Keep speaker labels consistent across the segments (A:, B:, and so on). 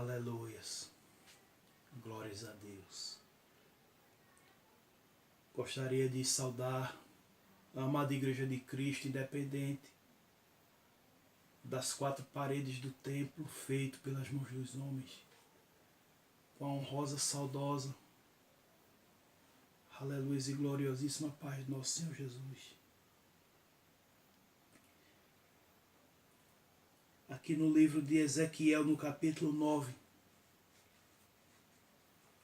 A: Aleluias. Glórias a Deus. Gostaria de saudar a amada Igreja de Cristo, independente das quatro paredes do templo feito pelas mãos dos homens, com a honrosa, saudosa, aleluia e gloriosíssima paz do nosso Senhor Jesus. Aqui no livro de Ezequiel, no capítulo 9,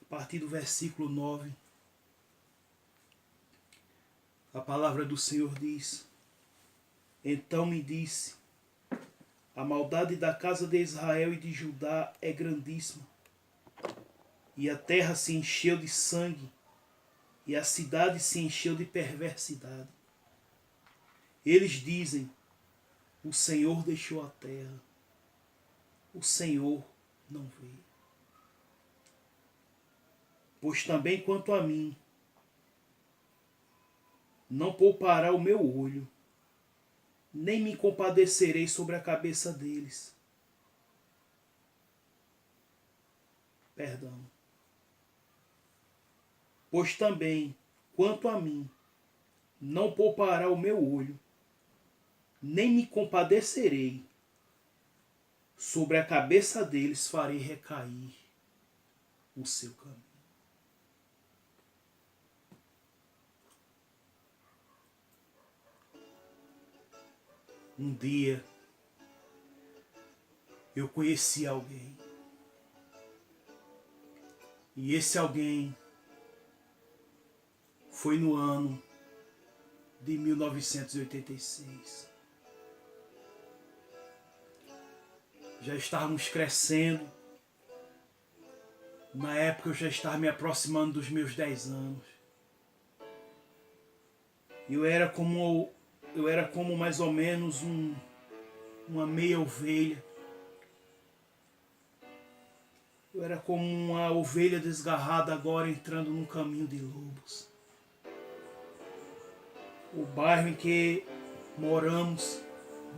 A: a partir do versículo 9, a palavra do Senhor diz: Então me disse, a maldade da casa de Israel e de Judá é grandíssima, e a terra se encheu de sangue, e a cidade se encheu de perversidade. Eles dizem: o Senhor deixou a terra, o Senhor não veio. Pois também quanto a mim, não poupará o meu olho, nem me compadecerei sobre a cabeça deles. Perdão. Pois também, quanto a mim, não poupará o meu olho, nem me compadecerei. Sobre a cabeça deles farei recair o seu caminho. Um dia, eu conheci alguém. E esse alguém foi no ano de 1986. Já estávamos crescendo. Na época eu já estava me aproximando dos meus 10 anos. Eu era como mais ou menos uma meia ovelha. Eu era como uma ovelha desgarrada agora entrando num caminho de lobos. O bairro em que moramos,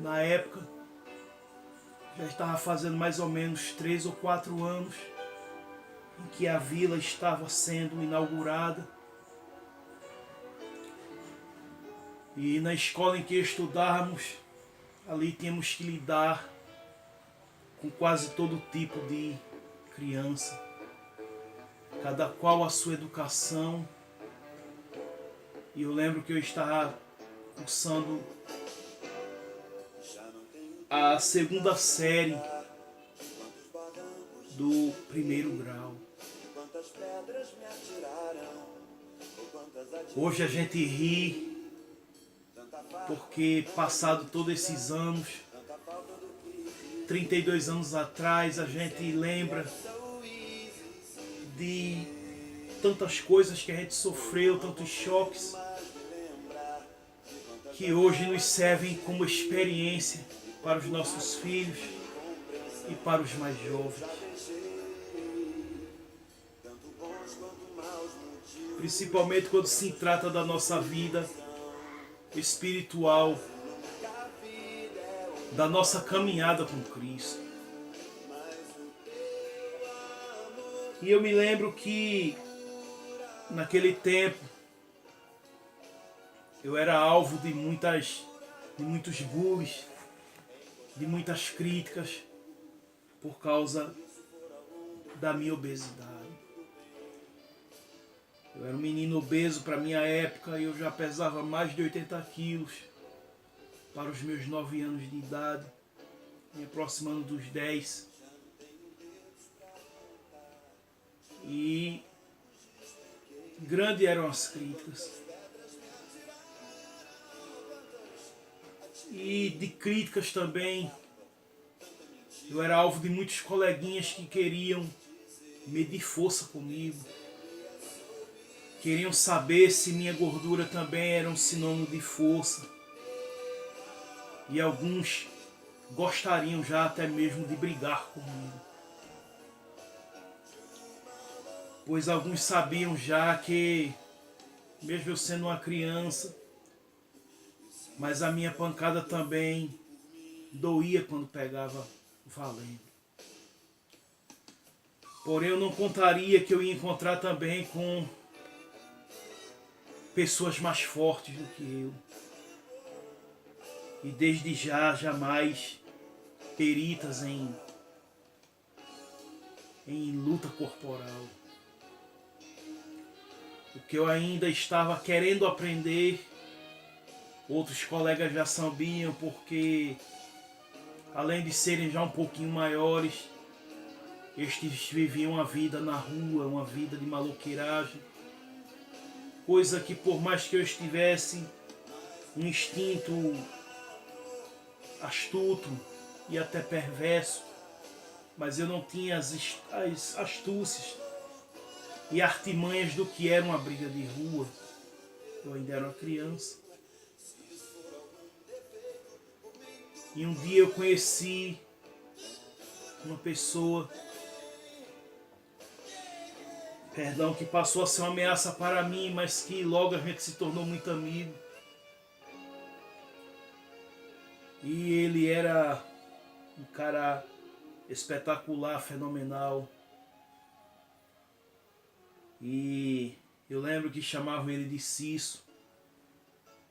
A: na época, já estava fazendo mais ou menos 3 ou 4 anos em que a vila estava sendo inaugurada. E na escola em que estudávamos, ali tínhamos que lidar com quase todo tipo de criança, cada qual a sua educação. E eu lembro que eu estava cursando a segunda série do primeiro grau. Hoje a gente ri, porque passado todos esses anos, 32 anos atrás, a gente lembra de tantas coisas que a gente sofreu, tantos choques, que hoje nos servem como experiência para os nossos filhos e para os mais jovens. Principalmente quando se trata da nossa vida espiritual, da nossa caminhada com Cristo. E eu me lembro que naquele tempo eu era alvo de muitos bullies, de muitas críticas por causa da minha obesidade. Eu era um menino obeso para a minha época e eu já pesava mais de 80 quilos para os meus 9 anos de idade, me aproximando dos 10. E grandes eram as críticas. E de críticas também, eu era alvo de muitos coleguinhas que queriam medir força comigo. Queriam saber se minha gordura também era um sinônimo de força. E alguns gostariam já até mesmo de brigar comigo. Pois alguns sabiam já que, mesmo eu sendo uma criança, mas a minha pancada também doía quando pegava valendo. Porém, eu não contaria que eu ia encontrar também com pessoas mais fortes do que eu. E desde já, jamais peritas em luta corporal. O que eu ainda estava querendo aprender, outros colegas já sabiam, porque além de serem já um pouquinho maiores, estes viviam uma vida na rua, uma vida de maloqueiragem, coisa que por mais que eu estivesse um instinto astuto e até perverso, mas eu não tinha as astúcias e artimanhas do que era uma briga de rua. Eu ainda era uma criança. E um dia eu conheci uma pessoa, que passou a ser uma ameaça para mim, mas que logo a gente se tornou muito amigo. E ele era um cara espetacular, fenomenal. E eu lembro que chamavam ele de Cício.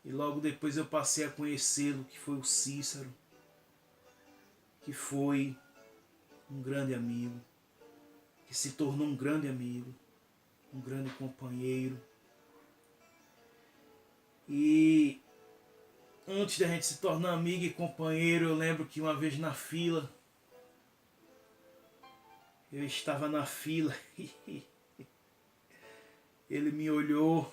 A: E logo depois eu passei a conhecê-lo, que foi o Cícero, que foi um grande amigo, que se tornou um grande amigo, um grande companheiro. E antes da gente se tornar amigo e companheiro, eu lembro que uma vez na fila, eu estava na fila e ele me olhou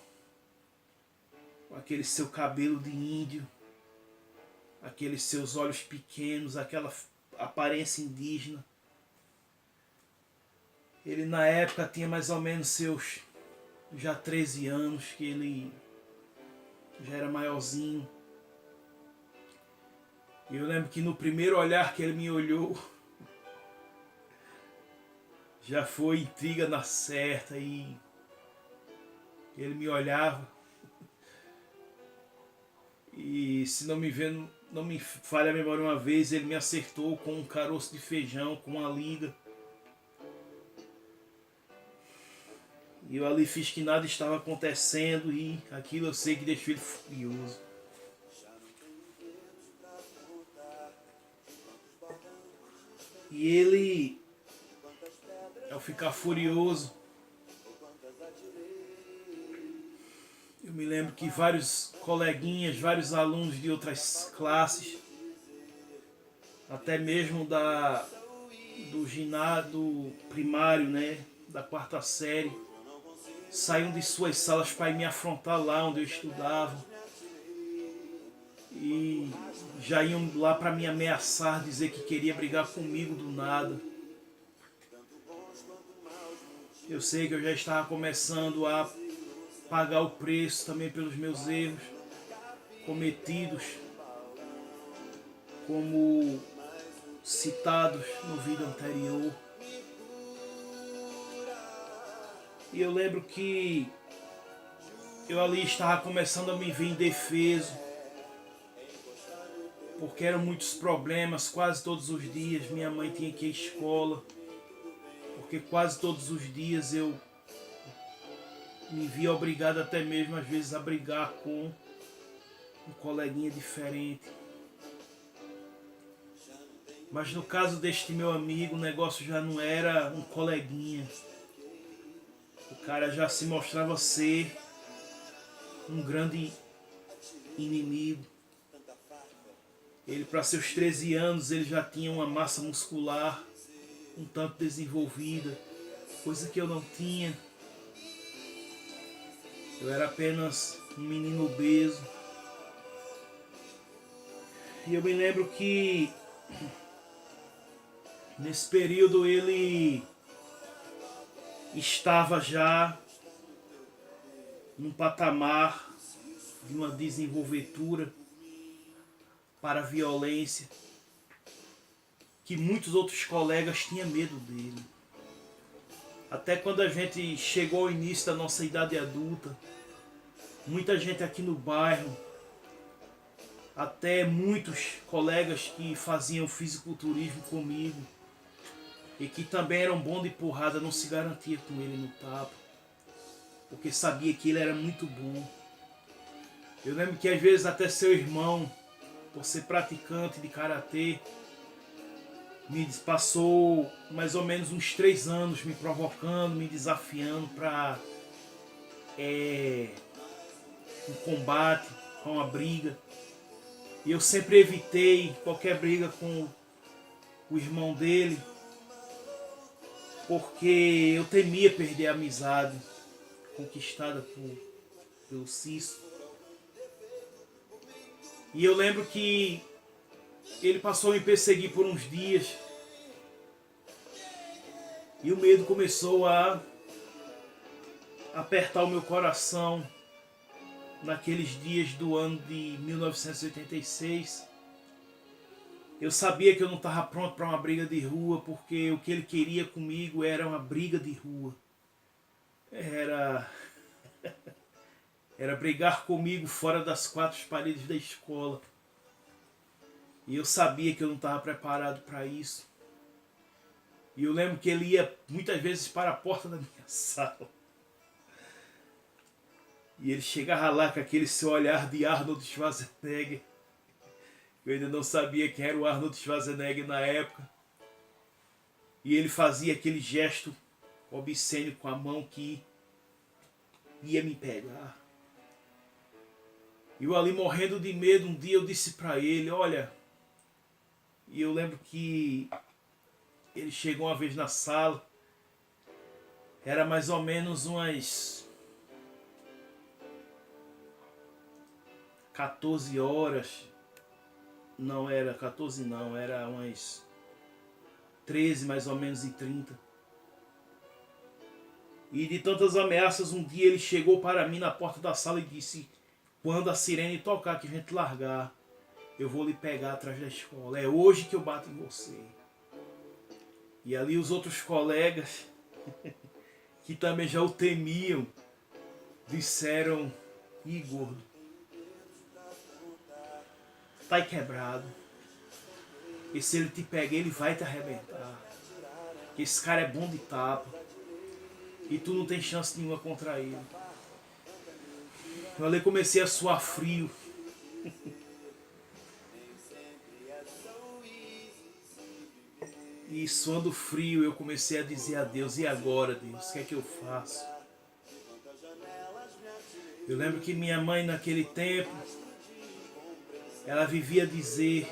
A: com aquele seu cabelo de índio, aqueles seus olhos pequenos, aquela aparência indígena. Ele na época tinha mais ou menos seus já 13 anos, que ele já era maiorzinho. E eu lembro que no primeiro olhar que ele me olhou, já foi intriga na certa, e ele me olhava e, se não me falha a memória, uma vez ele me acertou com um caroço de feijão, com uma liga. E eu ali fiz que nada estava acontecendo, e aquilo eu sei que deixou ele furioso. E ele, ao ficar furioso, eu me lembro que vários coleguinhas, vários alunos de outras classes, até mesmo do ginásio primário, né, da quarta série, saíam de suas salas para ir me afrontar lá onde eu estudava. E já iam lá para me ameaçar, dizer que queria brigar comigo do nada. Eu sei que eu já estava começando a pagar o preço também pelos meus erros cometidos, como citados no vídeo anterior. E eu lembro que eu ali estava começando a me ver indefeso, porque eram muitos problemas. Quase todos os dias minha mãe tinha que ir à escola, porque quase todos os dias eu me via obrigado até mesmo às vezes a brigar com um coleguinha diferente. Mas no caso deste meu amigo, o negócio já não era um coleguinha. O cara já se mostrava ser um grande inimigo. Ele, para seus 13 anos, ele já tinha uma massa muscular um tanto desenvolvida, coisa que eu não tinha. Eu era apenas um menino obeso. E eu me lembro que nesse período ele estava já num patamar de uma desenvoltura para a violência, que muitos outros colegas tinham medo dele. Até quando a gente chegou ao início da nossa idade adulta, muita gente aqui no bairro, até muitos colegas que faziam fisiculturismo comigo, e que também era um bom de porrada, não se garantia com ele no tapa, porque sabia que ele era muito bom. Eu lembro que às vezes até seu irmão, por ser praticante de karatê, me passou mais ou menos uns 3 anos me provocando, me desafiando para um combate, para uma briga. E eu sempre evitei qualquer briga com o irmão dele, porque eu temia perder a amizade conquistada pelo Cício. E eu lembro que ele passou a me perseguir por uns dias. E o medo começou a apertar o meu coração naqueles dias do ano de 1986. Eu sabia que eu não estava pronto para uma briga de rua, porque o que ele queria comigo era uma briga de rua. Era brigar comigo fora das 4 paredes da escola. E eu sabia que eu não estava preparado para isso. E eu lembro que ele ia muitas vezes para a porta da minha sala. E ele chegava lá com aquele seu olhar de Arnold Schwarzenegger. Eu ainda não sabia quem era o Arnold Schwarzenegger na época. E ele fazia aquele gesto obsceno com a mão que ia me pegar. E eu ali morrendo de medo, um dia eu disse para ele, olha... E eu lembro que ele chegou uma vez na sala, era mais ou menos umas 14 horas, não era 14 não, era umas 13 mais ou menos e 30. E de tantas ameaças, um dia ele chegou para mim na porta da sala e disse, quando a sirene tocar que a gente largar, eu vou lhe pegar atrás da escola. É hoje que eu bato em você. E ali os outros colegas, que também já o temiam, disseram, ih, gordo, tá aí quebrado. E se ele te pegar, ele vai te arrebentar. Esse cara é bom de tapa. E tu não tem chance nenhuma contra ele. Eu ali comecei a suar frio. E suando frio, eu comecei a dizer a Deus, e agora, Deus, o que é que eu faço? Eu lembro que minha mãe, naquele tempo, ela vivia a dizer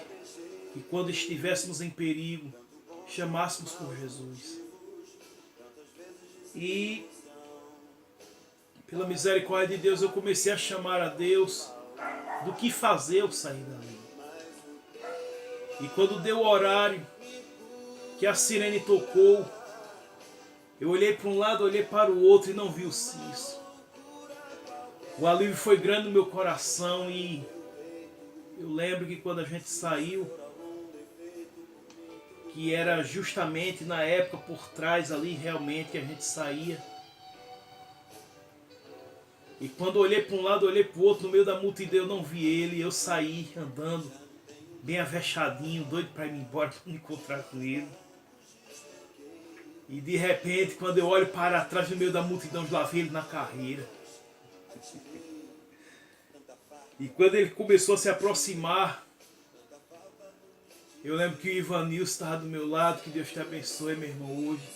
A: que quando estivéssemos em perigo, chamássemos por Jesus. E, pela misericórdia de Deus, eu comecei a chamar a Deus do que fazer eu sair dali. E quando deu o horário, que a sirene tocou, eu olhei para um lado, olhei para o outro e não vi o Cício. O alívio foi grande no meu coração e eu lembro que quando a gente saiu, que era justamente na época por trás ali realmente que a gente saía. E quando eu olhei para um lado, olhei para o outro, no meio da multidão eu não vi ele, eu saí andando, bem avexadinho, doido para ir embora, para me encontrar com ele. E de repente, quando eu olho para trás no meio da multidão, lá vi ele na carreira. E quando ele começou a se aproximar, eu lembro que o Ivanilson estava do meu lado, que Deus te abençoe, meu irmão, hoje.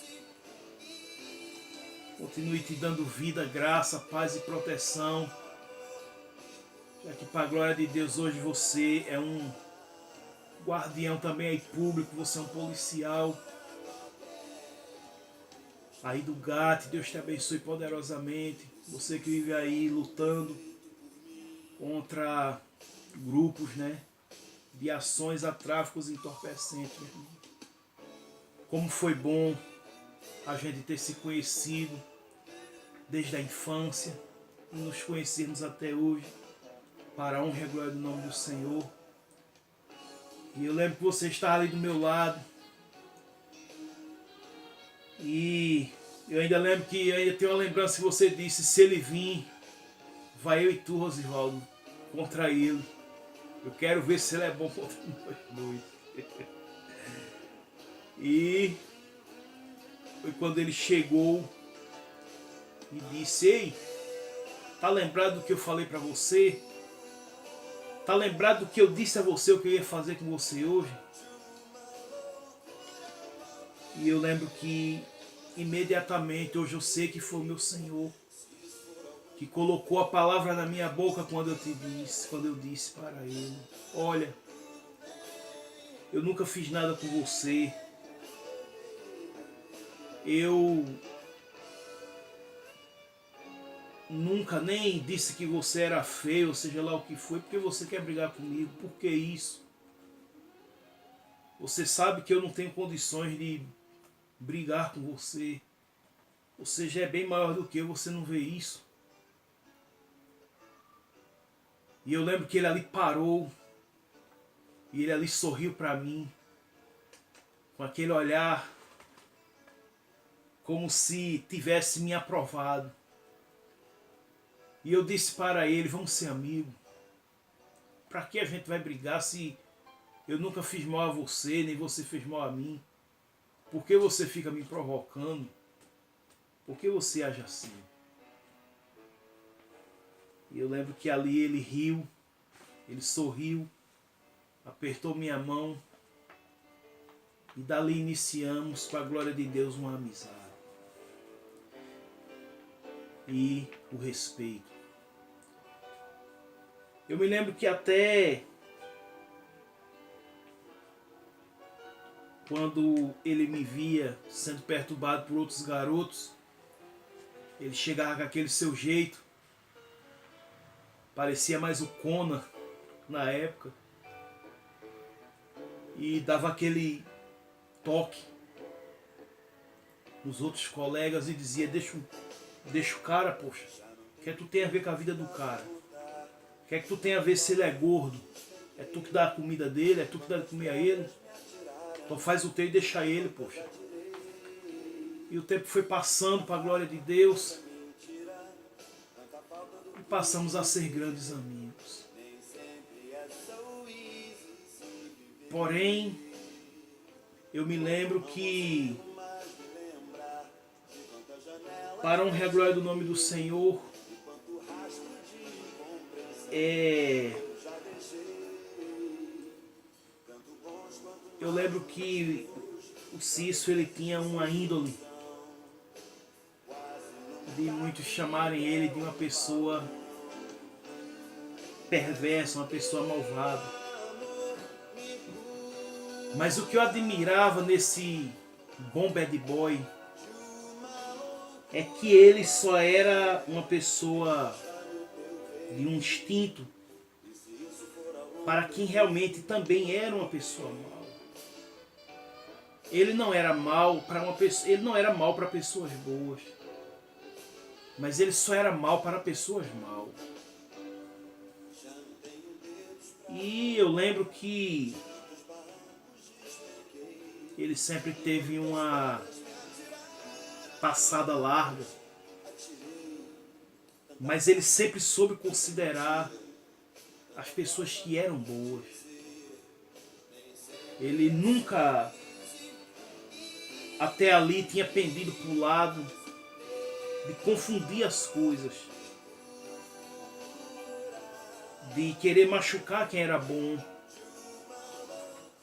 A: Continue te dando vida, graça, paz e proteção. Já que para a glória de Deus hoje você é um guardião também aí público, você é um policial aí do GAT, Deus te abençoe poderosamente. Você que vive aí lutando contra grupos, né, de ações a tráficos entorpecentes. Como foi bom a gente ter se conhecido desde a infância e nos conhecermos até hoje, para a honra e a glória do nome do Senhor. E eu lembro que você estava ali do meu lado. E eu ainda lembro que ainda tenho uma lembrança que você disse, se ele vir, vai eu e tu, Rosivaldo, contra ele. Eu quero ver se ele é bom contra nós dois. E foi quando ele chegou e disse: ei, tá lembrado do que eu falei para você? Tá lembrado do que eu disse a você, o que eu ia fazer com você hoje? E eu lembro que imediatamente, hoje eu sei que foi o meu Senhor que colocou a palavra na minha boca quando eu disse para ele: olha, eu nunca fiz nada por você. Eu nunca nem disse que você era feio, ou seja lá o que foi, porque você quer brigar comigo. Por que isso? Você sabe que eu não tenho condições de brigar com você. Você já é bem maior do que eu, você não vê isso? E eu lembro que ele ali parou, e ele ali sorriu para mim, com aquele olhar, como se tivesse me aprovado. E eu disse para ele: vamos ser amigos. Para que a gente vai brigar se eu nunca fiz mal a você, nem você fez mal a mim? Por que você fica me provocando? Por que você age assim? E eu lembro que ali ele riu, ele sorriu, apertou minha mão, e dali iniciamos, para a glória de Deus, uma amizade. E o respeito. Eu me lembro que até quando ele me via sendo perturbado por outros garotos, ele chegava com aquele seu jeito, parecia mais o Conan na época, e dava aquele toque nos outros colegas e dizia: deixa o cara, poxa, o que é que tu tem a ver com a vida do cara? O que é que tu tem a ver se ele é gordo? É tu que dá a comida dele? É tu que dá a comer a ele? Então faz o teu e deixa ele, poxa. E o tempo foi passando para a glória de Deus, e passamos a ser grandes amigos. Porém, eu me lembro que, para honrar a glória do nome do Senhor, eu lembro que o Cício, ele tinha uma índole de muitos chamarem ele de uma pessoa perversa, uma pessoa malvada. Mas o que eu admirava nesse bom bad boy é que ele só era uma pessoa de um instinto para quem realmente também era uma pessoa mal. Ele não era mal para uma pessoa, ele não era mal para pessoas boas, mas ele só era mal para pessoas mal. E eu lembro que ele sempre teve uma passada larga, mas ele sempre soube considerar as pessoas que eram boas. Ele nunca até ali tinha pendido para o lado de confundir as coisas, de querer machucar quem era bom,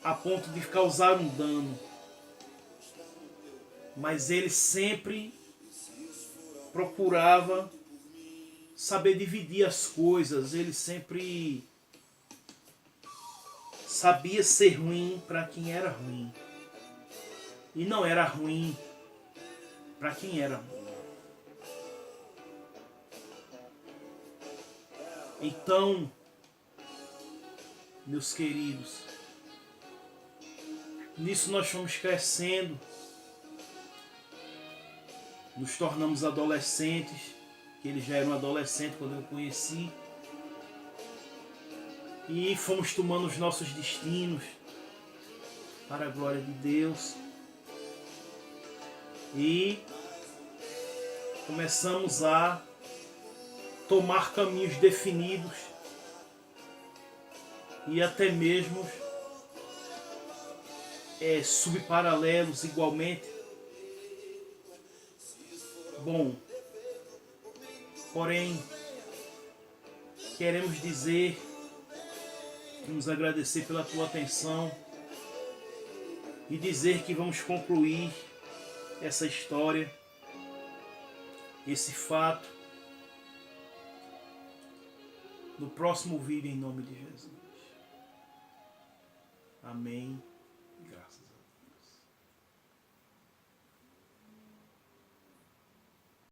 A: a ponto de causar um dano. Mas ele sempre procurava saber dividir as coisas, ele sempre sabia ser ruim para quem era ruim, e não era ruim para quem era bom. Então, meus queridos, nisso nós fomos crescendo, nos tornamos adolescentes, que ele já era um adolescente quando eu o conheci, e fomos tomando os nossos destinos para a glória de Deus, e começamos a tomar caminhos definidos e até mesmo subparalelos igualmente, bom. Porém, queremos dizer, nos agradecer pela tua atenção e dizer que vamos concluir essa história, esse fato, no próximo vídeo, em nome de Jesus. Amém. Graças